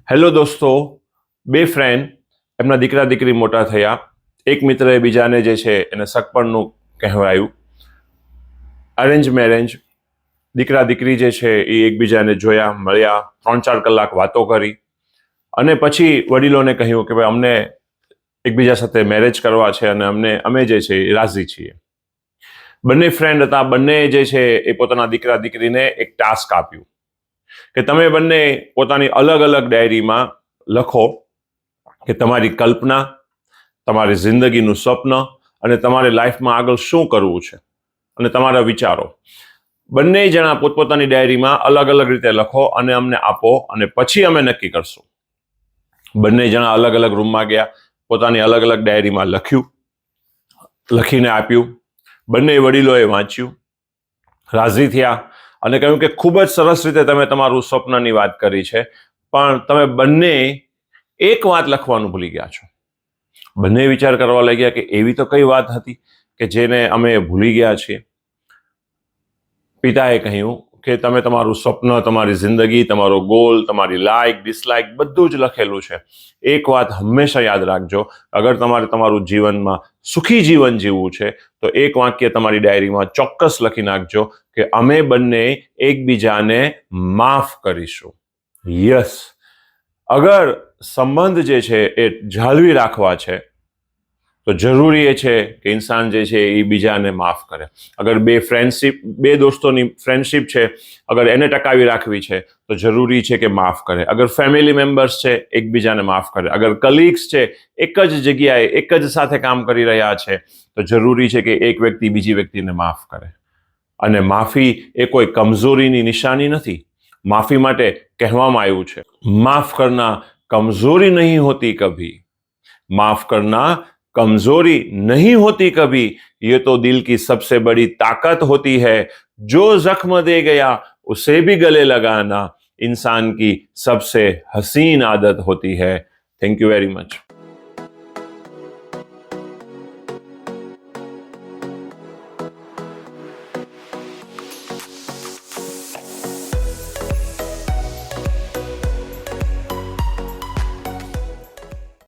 Hello દોસ્તો, બે friend એમના દીકરા દીકરી મોટા થયા. એક મિત્રએ બીજાને જે છે એને સગપણનું કહેવાયું. Arrange marriage. દીકરા દીકરી જે છે એ એકબીજાને જોયા, મળ્યા, 3-4 કલાક વાતો કરી અને પછી વડીલોને કહ્યું કે ભાઈ અમને એકબીજા સાથે મેરેજ કરવા છે અને અમે જે છે એ રાજી છીએ. બંને ફ્રેન્ડ હતા. બંને જે છે એ પોતાના દીકરા દીકરીને એક ટાસ્ક આપ્યું કે તમે બંને પોતાની અલગ અલગ ડાયરીમાં લખો કે તમારી કલ્પના, તમારી જિંદગીનું સ્વપ્ન અને તમારે લાઈફમાં આગળ શું કરવું છે અને તમારા વિચારો બંને જણા પોતપોતાની ડાયરીમાં અલગ અલગ રીતે લખો અને અમને આપો અને પછી અમે નક્કી કરશું. બંને જણા અલગ અલગ રૂમમાં ગયા, પોતાની અલગ અલગ ડાયરીમાં લખીને આપ્યું. બંને વડીલોએ વાંચ્યું, રાજી થયા અને કહ્યું કે ખૂબ જ સરસ રીતે તમે તમારું સ્વપ્નની વાત કરી છે, પણ તમે બંને એક વાત લખવાનું ભૂલી ગયા છો. બંને વિચાર કરવા લાગ્યા કે એવી તો કઈ વાત હતી કે જેને અમે ભૂલી ગયા છીએ. પિતાએ કહ્યું કે તમે તમારું સ્વપ્ન, તમારી જિંદગી, તમારો ગોલ, તમારી લાઈક ડિસલાઈક બધું જ લખેલું છે. એક વાત હંમેશા યાદ રાખજો, અગર તમારે તમારું જીવનમાં સુખી જીવન જીવવું છે તો એક વાક્ય તમારી ડાયરીમાં ચોક્કસ લખી નાખજો કે અમે બંને એકબીજાને માફ કરીશું. યસ, અગર સંબંધ જે છે એ જાળવી રાખવા છે તો જરૂરી એ છે કે ઇન્સાન જે છે એ બીજાને માફ કરે. અગર બે દોસ્તોની ફ્રેન્ડશિપ છે, અગર એને ટકાવી રાખવી છે તો જરૂરી છે કે માફ કરે. અગર ફેમિલી મેમ્બર્સ છે એકબીજાને માફ કરે. અગર કલીગ્સ છે એક જ જગ્યાએ એક જ સાથે કામ કરી રહ્યા છે તો જરૂરી છે કે એક વ્યક્તિ બીજી વ્યક્તિને માફ કરે. અને માફી એ કોઈ કમજોરીની નિશાની નથી. માફી માટે કહેવામાં આવ્યું છે, માફ કરના કમજોરી નહીં હોતી કભી, माफ करना कमजोरी नहीं होती कभी, ये तो दिल की सबसे बड़ी ताकत होती है. जो जख्म दे गया उसे भी गले लगाना इंसान की सबसे हसीन आदत होती है. Thank you very much.